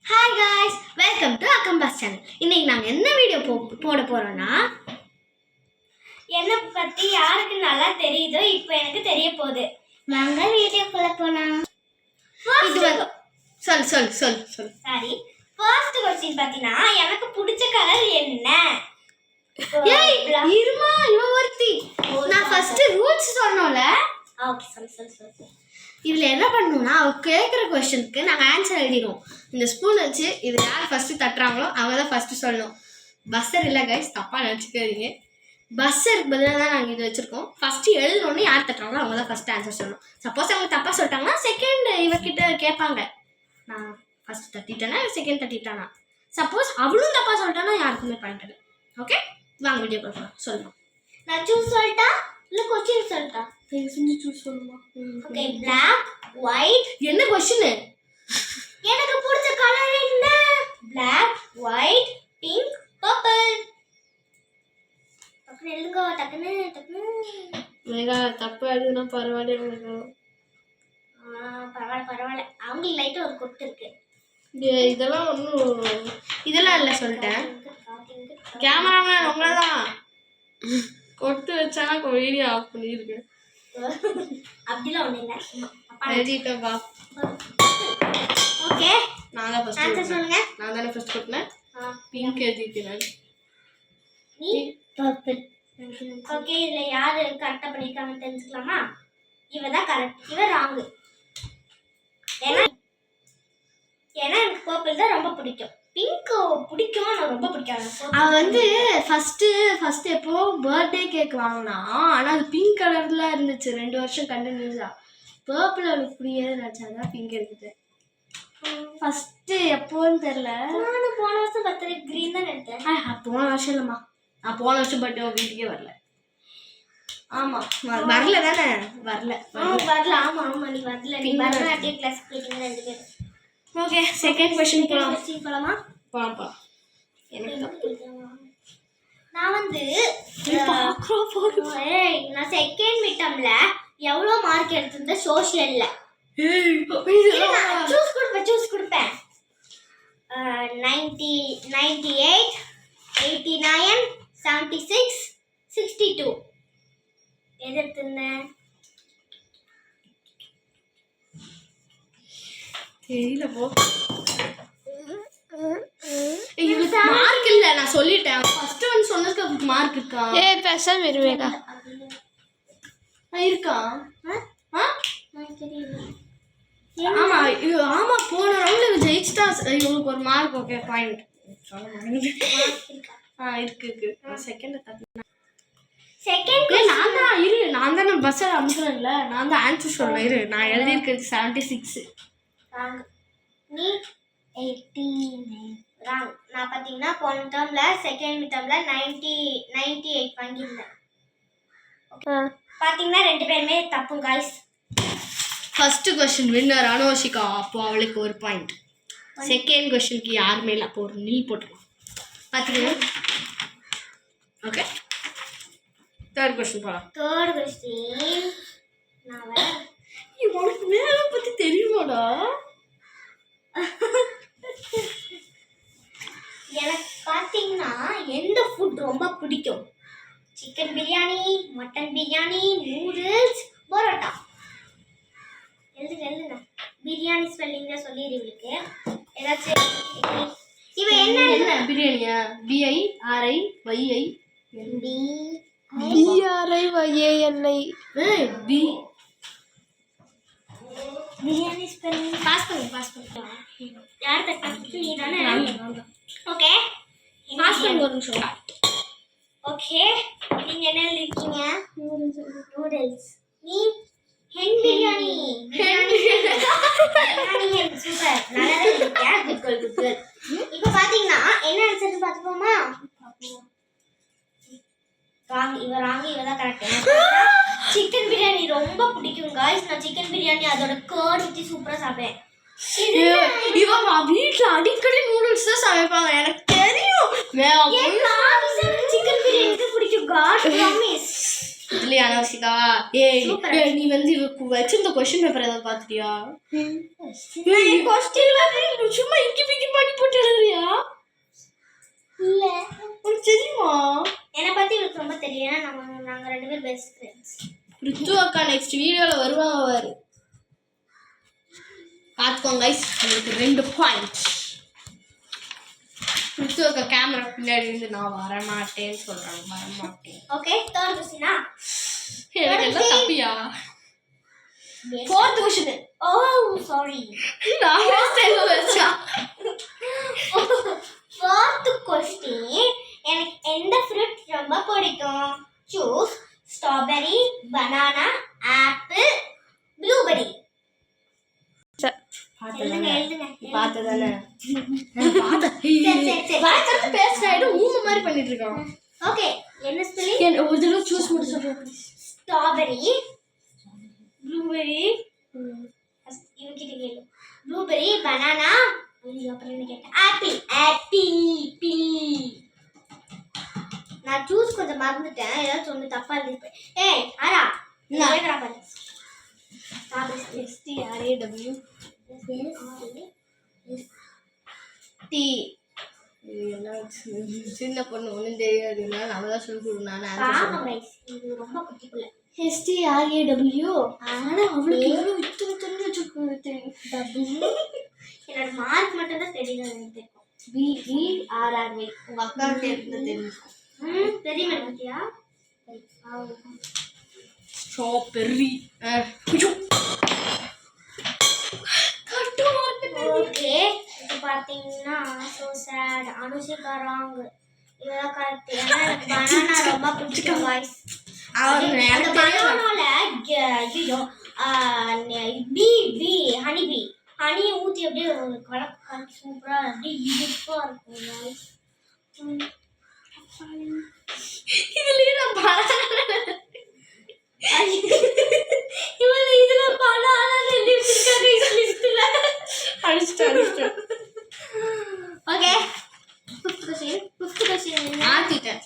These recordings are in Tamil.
ஹாய் காய்ஸ், வெல்கம் டு அக்கம்பாஸ் சேனல். இன்னைக்கு நாங்கள் என்ன வீடியோ போட போகிறோன்னா, என்னை பற்றி யாருக்கு நல்லா தெரியுதோ இப்போ எனக்கு தெரிய போகுது. நாங்கள் வீடியோக்குள்ளே போனோம். இது வந்து சொல் சாரி, ஃபர்ஸ்ட் கொஸ்டின் பார்த்தீங்கன்னா, எனக்கு பிடிச்ச கலர் என்ன? இருமா, இவன் ஒருத்தி. நான் ஃபர்ஸ்ட் ரூல்ஸ் சொன்னோம்ல. ஓகே, சொல்லு. இதில் என்ன பண்ணணும்னா, அவ கேட்குற கொஸ்டினுக்கு நாங்கள் ஆன்சர் எழுதிடுவோம். இந்த ஸ்பூன் வச்சு இது யார் ஃபஸ்ட்டு தட்டுறாங்களோ அவங்க தான் ஃபஸ்ட்டு சொல்லணும். பஸ்ஸர் இல்லை கைஸ், தப்பாக நினச்சிக்காதீங்க. பஸ்ஸருக்கு பதிலாக தான் நாங்கள் இது வச்சுருக்கோம். ஃபஸ்ட்டு எழுதணுன்னு யார் தட்டுறாங்களோ அவங்க தான் ஃபஸ்ட்டு ஆன்சர் சொல்லணும். சப்போஸ் அவங்க தப்பாக சொல்லிட்டாங்கன்னா செகண்ட் இவர்கிட்ட கேட்பாங்க, நான் ஃபஸ்ட்டு தட்டிட்டேன்னா செகண்ட் தட்டிட்டானா. சப்போஸ் அவளும் தப்பாக சொல்லிட்டானா யாருக்குமே பாயிண்ட் இல்லை. ஓகே, வாங்க வீடியோ பார்க்கலாம். சொல்லணும். நான் சூஸ் சொல்லிட்டா இல்லை கொஸ்டின் சொல்லிட்டா? சூஸ் சொல்லுமா? Okay, black, white. என்ன கொஸ்டின்? எனக்கு பிடிச்ச கலர் என்ன? Black, white, pink, purple. டக்குனு எழுதுங்க, டக்குனு. மேகா தப்பு எழுதுனா பரவாயில்ல. பரவாயில்ல. அவங்களுக்கு லைட்டாக ஒரு கொட்டு இருக்கு. இதெல்லாம் ஒன்றும் இதெல்லாம் இல்லை சொல்லிட்டேன். கேமராமேன் உங்களை தான் கொட்டு வச்சானா வீடியோ ஆஃப் பண்ணியிருக்கு. அப்படிலாம் ஒன்றும் இல்லை. எழுதிட்டேன்ப்பா. ஓகே, நான் தான் ஃபர்ஸ்ட் ஆன்சர் சொல்லுங்க. நான் தானே ஃபர்ஸ்ட் கொட்டினேன். பிங்க் எழுதிட்டேன். நீ பர்பிள். ஓகே, இதில் யார் கரெக்டாக பண்ணியிருக்காங்கன்னு தெரிஞ்சுக்கலாமா? இவ தான் கரெக்ட், இவ ராங்கு. ஏன்னா எனக்கு பர்பிள் தான் ரொம்ப பிடிக்கும். பிங்க் பிடிக்கும், ஆனால் ரொம்ப பிடிக்காது. அவன் வந்து ஃபர்ஸ்ட் எப்போ பர்த்டே கேக் வாங்கினா, ஆனால் அது பிங்க் கலரில் இருந்துச்சு 2 வருஷம் கண்டினியூஸாக. பர்பிள் அவளுக்கு பிடிக்காது நினச்சாதான் பிங்க் இருக்குது. ஃபஸ்ட்டு எப்போன்னு தெரில. நானும் போன வருஷம் பர்த்டே க்ரீன் தான் எடுத்தேன். போன வருஷம் இல்லைம்மா, நான் போன வருஷம் பர்த்டே வீட்டுக்கே வரல. ஆமாம் வரல தானே? வரல. ஆமாம், நீ வரல. நீ வரல, அப்படியே கிளாஸ் போயிட்டீங்க 2 பேரும். ஓகே, செகண்ட் கொஸ்டின் போகலாம். போகலாமா? போகலாம். நான் வந்து நான் செகண்ட் மிட்டம்ல எவ்வளோ மார்க் எடுத்திருந்தேன் சோஷியல்ல. சூஸ் கொடுப்பேன். 90, 98, 89, 76, 62 எது எடுத்திருந்தேன்? தெரியல போ. இவளுக்கு மார்க் இல்ல, நான் சொல்லிட்டேன். ஃபர்ஸ்ட் ஒன் சொன்னதுக்கு அவளுக்கு மார்க் இருக்கா? பேசாம இருவேகா. இருக்கா? ஆமா ஆமா, போன ரவுண்ட்ல ஜெயிச்சிட்டா. இவளுக்கு ஒரு மார்க். Okay, point. இருக்கு. செகண்ட் நான் தான் பஸ்ஸை அமுக்குறேன்ல, நான் தான் ஆன்சர் சொல்றேன். இரு, நான் எழுதியிருக்கிறது 76. நீ 89. ராங். நான் பார்த்தீங்கன்னா போன டேர்ம்ல செகண்ட் மிட்டம்ல 98 வாங்கியிருந்தேன். பார்த்தீங்கன்னா 2 பேருமே தப்பு guys. First question winner Anushika, அப்போ அவளுக்கு ஒரு பாயிண்ட். செகண்ட் கொஸ்டினுக்கு யாருமே இல்லை, அப்போ ஒரு நீ போட்டுருவோம். பார்த்தீங்கன்னா ஓகே, தேர்ட் கொஸ்டின் போகலாம். தேர்ட் கொஸ்டின் உனக்கு மேலே பற்றி தெரியுமாடா? எனக்கு பார்த்தீங்கன்னா எந்த ஃபுட் ரொம்ப பிடிக்கும்? Chicken biryani, mutton biryani, noodles, parotta. எழுதுங்க. பிரியாணி ஸ்பெல்லிங்க சொல்லிடு இவளுக்கு. ஏதாச்சும் இவ என்ன எழுதுன? பிரியாணியா? BIRIYI. பிரியாணி ஸ்பெல்லிங் பாஸ் பண்ணு. யார் தட்டா? நீ தானே? ஓகே, பாஸ் பண்ணு ஒரு நிமிஷம். ஓகே, நீங்க என்ன எழுதிருக்கீங்க? நூடுல்ஸ். நீ ஹென் பிரியாணி. சூப்பர், நல்லா எழுதிருக்கியா. குட். இப்போ பாத்தீங்கன்னா என்ன ஆன்சர் பார்த்துப்போமா? ராங். இவ தான் கரெக்ட். சிக்கன் பிரியாணி ரொம்ப பிடிக்கும் காய்ஸ். நான் சிக்கன் பிரியாணி அதோட கர்ட் ஊற்றி சூப்பராக சாப்பிடுவேன். இவங்க வீட்டில் அடிக்கடி நூடுல்ஸ் தான் சமைப்பாங்க, எனக்கு தெரியும். சிக்கன் பிரியாணி பிடிக்கும் காட் ப்ராமிஸ். இல்லையா அனவசிகா? நீ வந்து வச்சிருந்த கொஸ்டின் பேப்பர் ஏதாவது பார்த்துட்டியா? சும்மா இங்கி பிங்கி ரித்து அக்கா நெக்ஸ்ட் வீடியோல வருவாங்க பாரு, பார்த்துக்கோங்க கைஸ். உங்களுக்கு 2 பாயிண்ட். ரித்து அக்கா கேமரா பின்னாடி இருந்து நான் வரமாட்டேன்னு சொல்றாங்க. வரமாட்டேன். Okay, third question. எனக்கு எல்லாம் தப்பியா? Fourth question. ஓ சாரி, நான் ஃபர்ஸ்ட் டைம் வச்சா. Fourth question. எனக்கு எந்த ஃப்ரூட் ரொம்ப பிடிக்கும்? Choose strawberry, banana, apple, blueberry. எழுதுங்க எழுதுங்க. பார்த்ததானே சரி. வாய்க்கு பேசுறாயிடும் ஊம மாதிரி பண்ணிட்டு இருக்கான். ஓகே, என்ன ஸ்பெல்லிங்? ஒரு தடவை சூஸ் மட்டும் சொல்றேன். ஸ்ட்ராபெரி, ப்ளூபெரி, இவகிட்ட கேளு. ப்ளூபெரி, பனானா, அப்புறம் என்ன கேட்டேன்? ஆப்பிள். ஆப்பிள். நான் சூஸ் கொஞ்சம் மறந்துட்டேன், ஏதாவது ஒன்று தப்பா இருக்கு. ஏய் ஆரா, நீ கேக்குறா பாரு. STRAW T. சின்ன பொண்ணு ஒன்றும் தெரியாது, நம்ம தான் சொல்லி கொடுக்கணும். இது ரொம்ப குட்டி பிள்ளை. STRAW. ஆனால் அவளுக்கு எவ்வளோ இத்தனை தெரிஞ்சு வச்சுருக்கு தெரியும். என்னோட மார்க் மட்டும் தான் தெரியல எனக்கு. BERRY. உங்க அக்காவுக்கு இருந்து தெரியும். தெரியுமா பத்தியா? ஸ்ட்ராபெர்ரி. ஓகே, இப்போ பார்த்தீங்கன்னா ஸோ சேட். அனுஷிகா ராங். இதெல்லாம் கரெக்ட். ஏன்னா எனக்கு பனானா ரொம்ப பிடிக்கும் வாய்ஸ். அந்த பனானால ஐயோ ஹனி ஹனியை ஊற்றி அப்படியே ஒரு கலக்கு சூப்பராக அப்படியே இனிப்பாக இருக்கும் வாய்ஸ். இதுலயே நான் இதுல பனானா எழுதி வச்சிருக்காங்க லிஸ்ட்ல. அடிச்சிட்டு. ஓகே, ஃபிஃப்த் क्वेश्चन ஆத்திட்டேன்.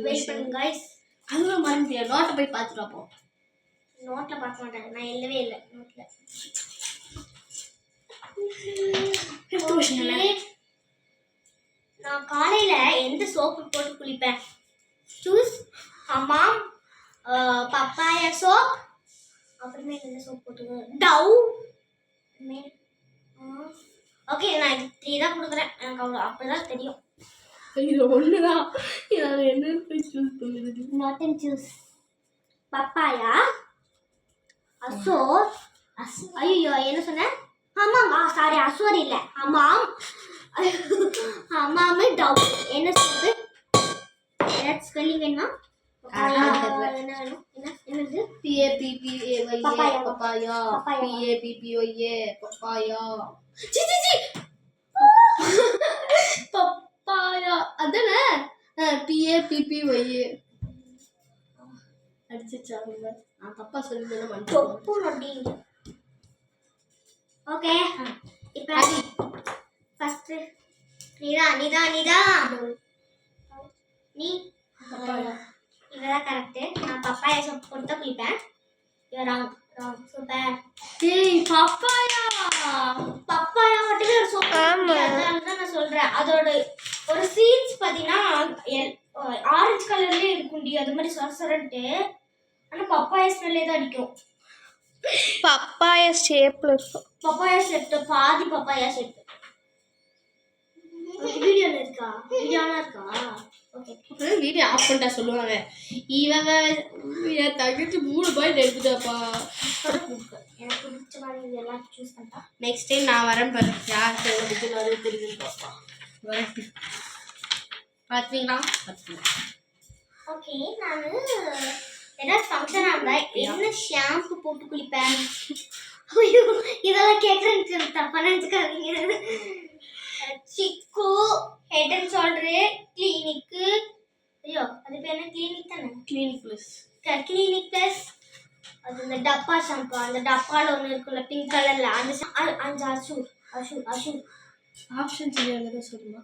வெயிட் பண்ணுங்க गाइस. அதுல மறந்துட்டியா? நோட்டை போய் பார்த்துட்டு அப்போ. நோட்ல பார்க்க மாட்டேன், நான் எழுதவே இல்லை நோட்ல. ஃபிஃப்த் क्वेश्चन என்ன? நான் காலையில எந்த சோப்பு போட்டு குளிப்பேன்? சூஸ் ஹமாம், பப்பாயா சோப், அப்புறமே எந்த சோப் போட்டு டவ். ஓகே, நான் இது 3 தான் கொடுக்குறேன். எனக்கு அவ்வளோ அப்படிதான் தெரியும். இது ஒண்ணுதான். இது என்ன சூஸ் பண்ணுது? Not and choose. பப்பாயா, அசோர், ஐயோ என்ன சொன்னேன்? ஹமாம். சாரி, அசோர் இல்லை, ஹமாம். ஹமாம் டவ். என்ன சோப்பு? ஏதாவது ஸ்பெல்லிங் வேணுமா? என்ன வேணும்? என்னது? PAPPAYA. Papaya. Papaya. PAPPYA. Papaya. C papaya அதானே? PAPPYA. அடிச்சிச்சாங்க. நான் தப்பா சொல்லிட்டேன் மன்னிச்சு. தொப்பு நொடி. ஓகே, இப்போ ஃபர்ஸ்ட் நீதா நீ பப்பாயா. இவதான் கரெக்ட். நான் பப்பாயா சோப் போட்டு தான் குளிப்பேன். இவ ராங். சூப்பர். ஏய் பப்பாயா. பப்பாயா மட்டுமே ஒரு சோப். அதனால தான் நான் சொல்றேன். அதோட ஒரு சீட்ஸ் பாத்தீங்கன்னா ஆரஞ்சு கலர்லயே இருக்கும்டி, அது மாதிரி சொரசொரன்ட்டு. ஆனா பப்பாயா ஸ்மெல்லே தான் அடிக்கும். பப்பாயா ஷேப்ல இருக்கும். பப்பாயா ஷேப், பாதி பப்பாயா ஷேப். வீடியோல இருக்கா? வீடியோனா இருக்கா? ஓகே, வீடியோ ஆஃப் பண்ணிட்டா சொல்லுவாங்க. இவன் என் தங்கச்சி 3 பாயிண்ட் எடுத்துட்டாப்பா. எனக்கு பிடிச்ச மாதிரி எல்லாம் சூஸ் பண்ணிட்டா. நெக்ஸ்ட் டைம் நான் வரேன் பாரு. யாருக்கு எவ்வளோ தெரிஞ்சு பாப்பா. வரட்டு பார்த்தீங்களா? ஓகே, நான் ஏதாவது ஃபங்க்ஷனாக இருந்தால் என்ன ஷாம்பு போட்டு குளிப்பேன்? ஐயோ, இதெல்லாம் கேட்குறேன்னு தப்பாக நினச்சிக்காதீங்க. சிக்கு, ஹெட் அண்ட் ஷோல்டரு, கிளினிக்கு. ஐயோ, அது பேர் என்ன? கிளினிக் தானே? Clinic plus. Clinic plus. அது இந்த டப்பா ஷாம்பு. அந்த டப்பாவில் ஒன்று இருக்குல்ல பிங்க் கலரில், அந்த அஷூர். ஆப்ஷன் சரியாக சொல்லுமா?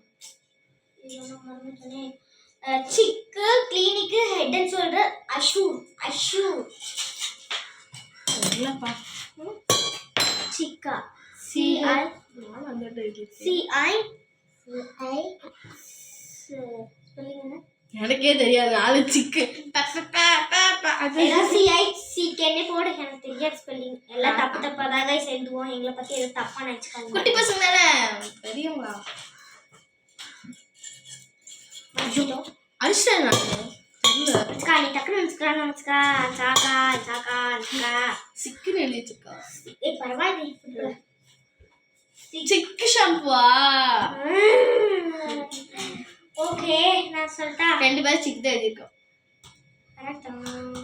சிக்கு, கிளினிக்கு, ஹெட் அண்ட் ஷோல்டர், அஷூர். இல்லைப்பா. சிக்கா. CI. ஸ்பெல்லிங் என்ன? எனக்கே தெரியாது 4 சிக்கு CICKன்னு போடு, எனக்கு தெரியாது ஸ்பெல்லிங். எல்லாம் தப்பு தப்பா தான் guys எழுதுவோம். எங்களை பத்தி எதுவும் தப்பா நினைச்சுக்காங்க. குட்டி பசங்க தானே பெரியவங்களா அரிசிட்டா அக்கா நீ டக்குனு நினைச்சுக்கா சாக்கா சாக்கா நினைச்சுக்கா. சிக்குன்னு எழுதி வச்சிருக்கா பரவாயில்ல. சிக்கு ஷாம்புவா ஓகே நான் சொல்லிட்டா. 2 பேரும் சிக்கு தான் எழுதிருக்கோம். கரெக்டா? நான்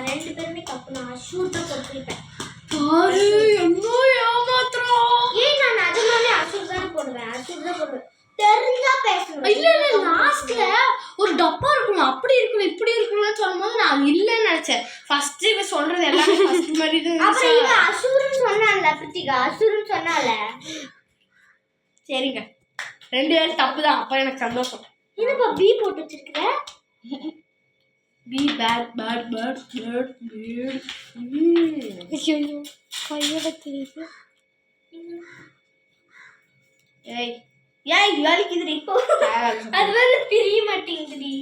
2 பேருமே தப்பு. நான் அஷூர் தான் போட்டுருப்பேன். பாரு என்ன ஏமாத்துறோம். ஏன் நான் நிஜமாவே அஷூர் தான் போடுவேன். அஷூர் தான் போடுவேன். தெரிஞ்சா பேசணும். இல்ல லாஸ்ட்ல ஒரு டப்பா இருக்கும், அப்படி இருக்கும் இப்படி இருக்கும்னு சொல்லும்போது நான் இல்லன்னு நினைச்சேன். ஃபர்ஸ்ட் இவ சொல்றது எல்லாமே ஃபர்ஸ்ட் மாதிரி தான். அப்புறம் இவ அஷூர்னு சொன்னால பிரித்திகா, அஷூர்னு சொன்னால. சரிங்க 2 பேரும் தப்பு தான். அப்ப எனக்கு சந்தோஷம். என்னப்பா பி போட்டு வச்சிருக்க? B bat bat bat bat bat. ஐயோ கையோட தெரியுது. ஏய் ஏய் வேலைக்குதுடி. அது வேற பிரிய மாட்டேங்குதுடி.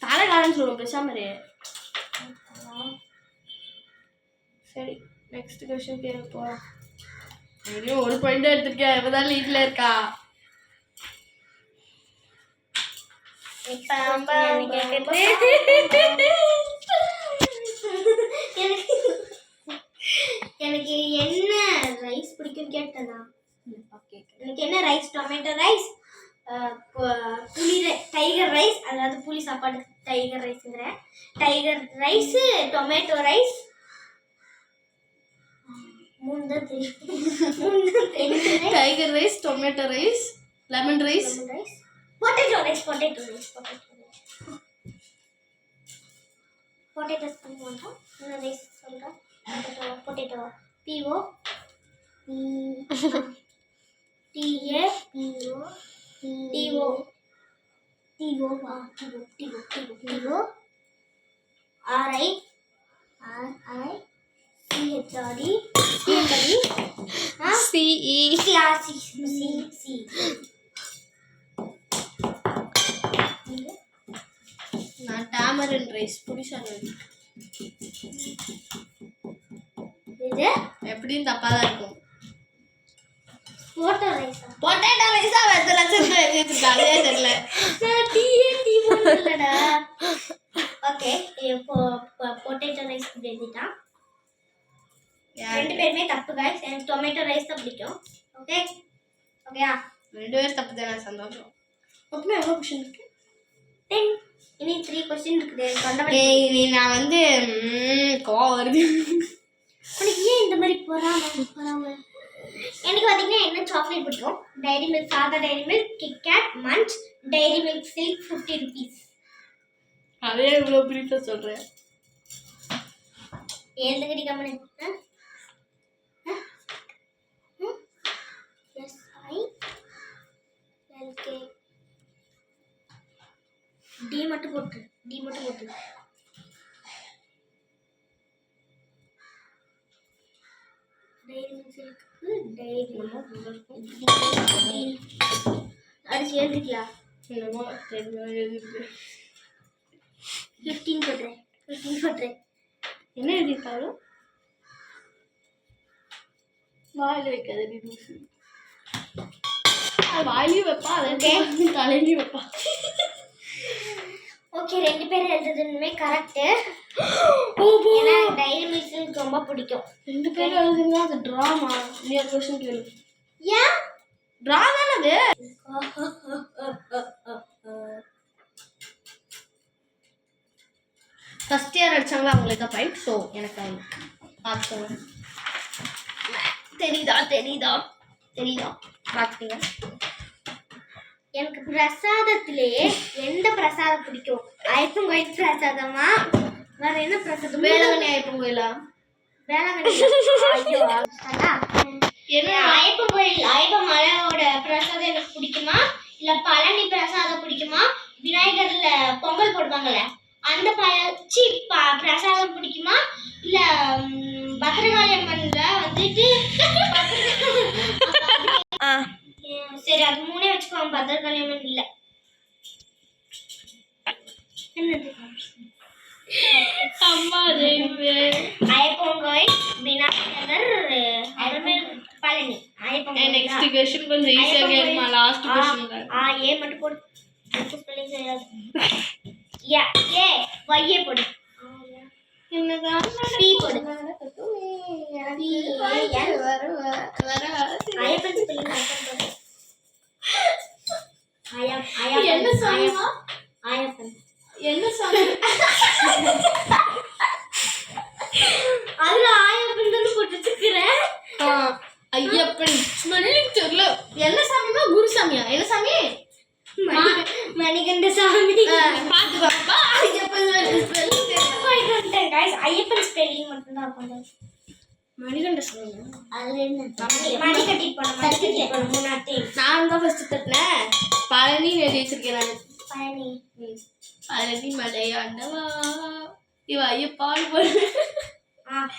தலைகாலன்னு சொல்லுவோம் பேசாம இரு. சரி நெக்ஸ்ட் क्वेश्चन கேட்க போறோம். நீயும் ஒரு பாயிண்ட் எடுத்துக்க. இப்பதான் லீட்ல இருக்கா. எனக்கு என்ன ரைஸ் பிடிக்கும் கேட்டதா? எனக்கு என்ன ரைஸ்? டொமேட்டோ ரைஸ், புளி டைகர் ரைஸ், அதாவது புளி சாப்பாடு டைகர் ரைஸ்ங்கிறேன். டைகர் ரைஸ், டொமேட்டோ ரைஸ், 3 தான் தெரியும். Tiger rice, tomato rice, lemon rice, potato rice, potato rice, potatoes பண்ணுவோம். என்ன ரைஸ் சொல்கிறேன்? Potato PO TA TO RI CE நான் டாமரின் ரைஸ் புடிசாங்க. இது எப்படியும் தப்பா தான் இருக்கும். பொட்டேட்டோ ரைஸ், பொட்டேட்டோ ரைஸா வெத்த லட்சம் எழுதிருக்காங்க தெரியல. நான் TNT போடலடா. ஓகே இப்போ பொட்டேட்டோ ரைஸ் எழுதிட்டா. 2 பேருமே தப்பு गाइस. எனக்கு டொமேட்டோ ரைஸ் தான் பிடிக்கும். ஓகே ஓகேயா? 2 பேரும் தப்பு தானே. சந்தோஷம். ஓகே எவ்வளவு क्वेश्चन இருக்கு? 10. இனி 3 क्वेश्चन இருக்குது. ஏய் நீ நான் வந்து கோவம் வருது. உனக்கு ஏன் இந்த மாதிரி போறாம? எனக்கு பாத்தீங்கன்னா என்ன சாக்லேட் பிடிக்கும்? டைரி மில்க், சாதா Dairy Milk, KitKat, Munch, Dairy Milk Silk 50 rupees. அதே இவ்வளவு பிரீஃபா சொல்றேன். ஏழுங்கடி கம்மனு. SILK D மட்டும் போட்டு. டைரி மில்க் சில்க் டைரி அடிச்சு எழுதிட்டியா? என்னமோ எழுதிருக்கு. 15 போட்டுறேன். என்ன எழுதிருக்காரு? வாயில வைக்காது லூசு. வாயிலையும் வைப்பா, அதை தலையிலையும் வைப்பா. ஓகே 2 பேரும் எழுதுறதுமே கரெக்ட். ஏன்னா டைரி மில்க் சில்க் ரொம்ப பிடிக்கும். 2 பேரும் எழுதுனா அது டிராமா. நீ ஒரு क्वेश्चन கேளு. ஏன் டிரா தானே அது? ஃபர்ஸ்ட் இயர் அடிச்சாங்களா அவங்களுக்கு தான் பாயிண்ட். ஸோ எனக்கு பார்த்துக்கோங்க. தெரியுதா பார்த்துக்கங்க. எனக்கு பிரசாதத்திலேயே எந்த பிரசாதம் பிடிக்கும்? ஐயப்பன் கோயில் பிரசாதமா, வேற என்ன பிரசாதம்? வேளாங்கண்ணி ஐயப்பன் கோயிலா? வேளாங்கண்ணி. ஐயோ என்ன ஐயப்பன் கோயில் ஐயப்பன் மலையோட பிரசாதம் எனக்கு பிடிக்குமா, இல்ல பழனி பிரசாதம் பிடிக்குமா, விநாயகர்ல பொங்கல் போடுவாங்கல்ல அந்த பிரசாதம் பிடிக்குமா, இல்ல பத்திரகாளி அம்மன்ல வந்துட்டு சரி அது 3 வச்சுக்கோங்க. பத்திரகாளி அம்மன் இல்ல அம்மா தெய்வமே. ஐயப்பங்கோய் விநாயகர் அப்புறமேல் பழனி ஐயப்பங்கோய் நெக்ஸ்ட் क्वेश्चन கொஞ்சம் ஈஸியா கேளுமா. லாஸ்ட் क्वेश्चन தான். ஏ மட்டும் போடு. ஸ்பெல்லிங் தெரியாது. யா ஏ ஒய் போடு. என்னதான் பி போடு. பி எல் வர ஐயப்பன் ஸ்பெல்லிங் போடு. என்ன சாமிமா? ஐயப்பன் என்ன சாமி? அதுல ஐயப்பன் போட்டு வச்சிருக்கிறேன். ஐயப்பன் ஸ்மெல்லிங் தெரியல. என்ன சாமிமா? குருசாமியா? என்ன சாமி? மணிகண்ட சாமி. பாத்து பாப்பா. ஐயப்பன் ஸ்பெல்லிங் தெரியல. गाइस ஐயப்பன் ஸ்பெல்லிங் மட்டும் தான் இருக்கும். மணிகண்ட சாமி. அதுல என்ன? மணி கட்டி போணும் முன்னாடி. நான் தான் ஃபர்ஸ்ட் தட்டனேன். பழனி எழுதி வச்சிருக்கேன் நான். பழனி. பழனி மலையாண்டவா. இவ ஐயப்பால் போடு.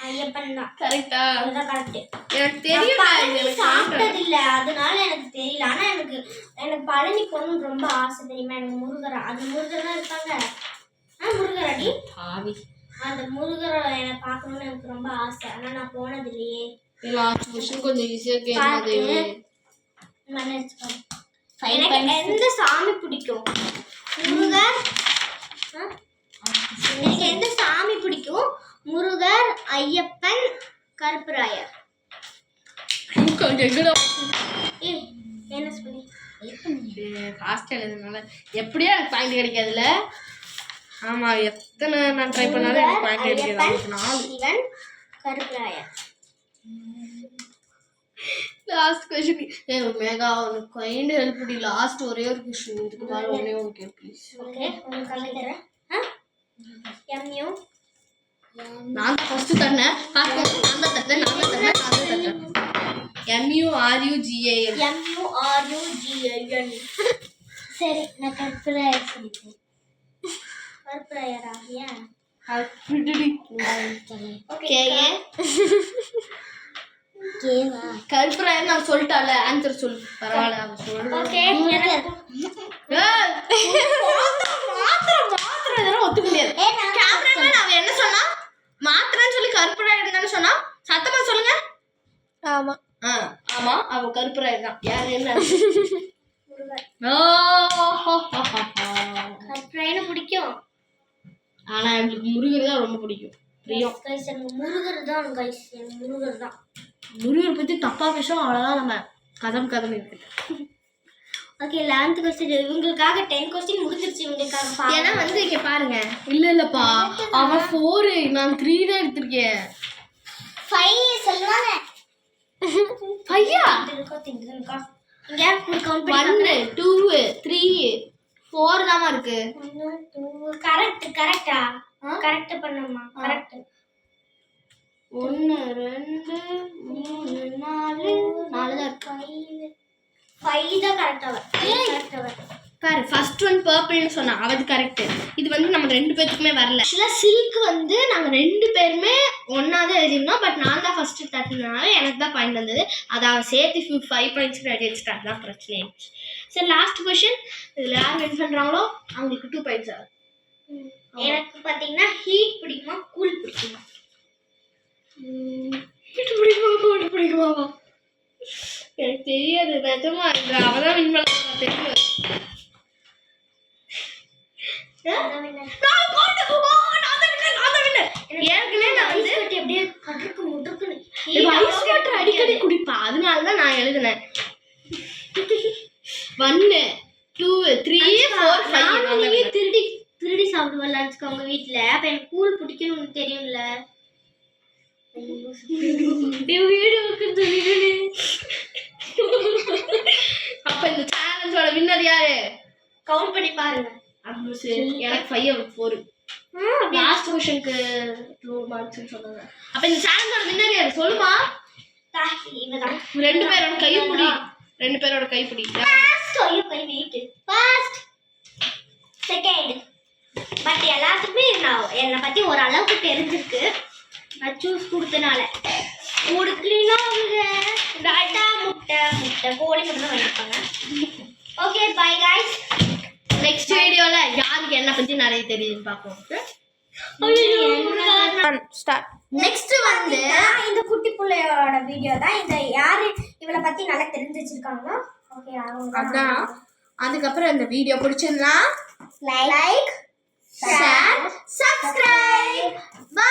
ஐயப்பன் தான். கரெக்ட்டா? அதுதான் கரெக்ட். எனக்கு தெரியல. எனக்கு சாப்பிட்டது இல்ல, அதனால எனக்கு தெரியல. ஆனா எனக்கு பழனி போகணும்னு ரொம்ப ஆசை தெரியுமா. எனக்கு முருகர், அது முருகர் தான் இருக்காங்க. முருகர் அடி ஆவி. அந்த முருகரை எனக்கு பார்க்கணும்னு எனக்கு ரொம்ப ஆசை. ஆனா நான் போனது இல்லையே. லாஸ்ட் क्वेश्चन கொஞ்சம் ஈஸியா கேளுங்க. எனக்கு எந்த சாமி பிடிக்கும்? முருகர். எனக்கு எந்த சாமி பிடிக்கும்? முருகர், ஐயப்பன், கருப்பராயர். கொஞ்சம் எங்கடா என்ன சொல்லி ஃபாஸ்ட் எழுதுனால எப்படியா எனக்கு பாயிண்ட் கிடைக்காதுல்ல. ஆமா, எத்தனை நான் ட்ரை பண்ணாலும் எனக்கு பாயிண்ட் கிடைக்காது. சிவன், கருப்பராயர். லாஸ்ட் क्वेश्चन மேகா உனக்கு கைண்ட் ஹெல்ப் பண்ணி. லாஸ்ட் ஒரே ஒரு क्वेश्चन இதுக்கு மேல ஒண்ணே ஒன்னு கேளு ப்ளீஸ். ஓகே, உங்களுக்கு கல்லு தரேன். எம்யூ நான் தான் ஃபர்ஸ்ட் தட்டனேன். பாத்து நான் தான் தட்டனேன். MURUGAN. சரி, நான் கருப்பராயர் சொல்லிட்டேன். கருப்பராயரா? ஏன்? கருப்பராயர் நான் சொல்லிட்டால. ஆன்சர் சொல்லு. பரவாயில்ல அவன் சொல்லு. ஓகே, மாத்திரம் இதெல்லாம் ஒத்துக்க முடியாது. கேமராமேன் அவன் என்ன சொன்னா? மாத்திரன்னு சொல்லி கருப்பராயர் தானே சொன்னா. சத்தமா சொல்லுங்க. ஆமா ஆமா, அவ கருப்பராயர் தான். யார் என்ன? கருப்பராயர் பிடிக்கும். ஆனா எனக்கு முருகர் தான் ரொம்ப பிடிக்கும். பிரியம். முருகர் தான் கைஸ், முருகர் தான். முருகர் பத்தி தப்பா பேசும், அவ்வளவுதான். நம்ம கதம் இருக்கு. ஓகே, 11th क्वेश्चन இவங்களுக்காக 10 क्वेश्चन முடிஞ்சிருச்சு. இவங்களுக்காக ஏன்னா வந்து இங்க பாருங்க. இல்லப்பா, அவன் 4, நான் 3 தான் எடுத்திருக்கேன். 5 சொல்லுவாங்க. 5யா? இங்க கவுண்ட் பண்ணி 1 2 3 4 தான் இருக்கு. 1 2 கரெக்ட்டா? கரெக்ட் பண்ணமா? கரெக்ட். 1 2 3 4 தான் இருக்கு. 5 தான் கரெக்ட்டா பாரு, ஃபர்ஸ்ட் ஒன் பர்பிள்னு சொன்னா அது கரெக்ட். இது வந்து நம்ம ரெண்டு பேருக்குமே வரல. ஆக்சுவலா சில்க் வந்து நாங்க ரெண்டு பேருமே ஒன்னா தான் எழுதிருந்தோம். பட் நான் தான் ஃபர்ஸ்ட் தட்டினால எனக்கு தான் பாயிண்ட் வந்தது. அதை அவன் சேர்த்து 5 பாயிண்ட்ஸ்க்கு ரெடி வச்சுட்டா. அதுதான் பிரச்சனை. சரி, லாஸ்ட் क्वेश्चन. இதுல யார் வின் பண்றாங்களோ அவங்களுக்கு 2 பாயிண்ட்ஸ் ஆகும். எனக்கு பாத்தீங்கன்னா ஹீட் பிடிக்குமா கூல் பிடிக்குமா? ஹீட் பிடிக்குமா கூல் பிடிக்குமா? எனக்கு தெரியாது நிஜமா. அவதான் வின் பண்ண தெரியும். அடிக்கடி குடிப்பா, அதனாலதான் நான் எழுதினேன். 1 2 3 4 5 திருடி சாப்பிடுவேன் லஞ்சுக்கு அவங்க வீட்டுல. அப்ப எனக்கு கூழ் பிடிக்கணும்னு தெரியும்ல. அப்ப இந்த சேலஞ்சோட வின்னர் யாரு? கவுண்ட் பண்ணி பாருங்க. எனக்கு 5 அவருக்கு 4. லாஸ்ட் क्वेश्चनக்கு 2 மார்க்ஸ் சொன்னாங்க. அப்ப இந்த சேலஞ்சோட வின்னர் யாரு சொல்லுமா? ரெண்டு பேரோட கைப்பிடி. First second. பட் எல்லாத்துக்குமே என்னை பத்தி ஒரு அளவுக்கு தெரிஞ்சிருக்கு. நான் சூஸ் கொடுத்தனால. கொடுக்கலனா அவங்க டாட்டா முட்டை கோழி மட்டும் தான் வாங்கிப்பாங்க. Okay, by guys. நெக்ஸ்ட் வீடியோல யாருக்கு என்ன பத்தி நிறைய தெரியுதுன்னு பார்ப்போம். ஸ்டார்ட். நெக்ஸ்ட் வந்து இந்த குட்டி புள்ளையோட வீடியோ தான். இந்த யாரு இவளை பத்தி நல்லா தெரிஞ்சு வச்சிருக்காங்களோ ஓகே அதான். அதுக்கப்புறம் இந்த வீடியோ பிடிச்சிருந்தா லைக் ஷேர் சப்ஸ்கிரைப் பை.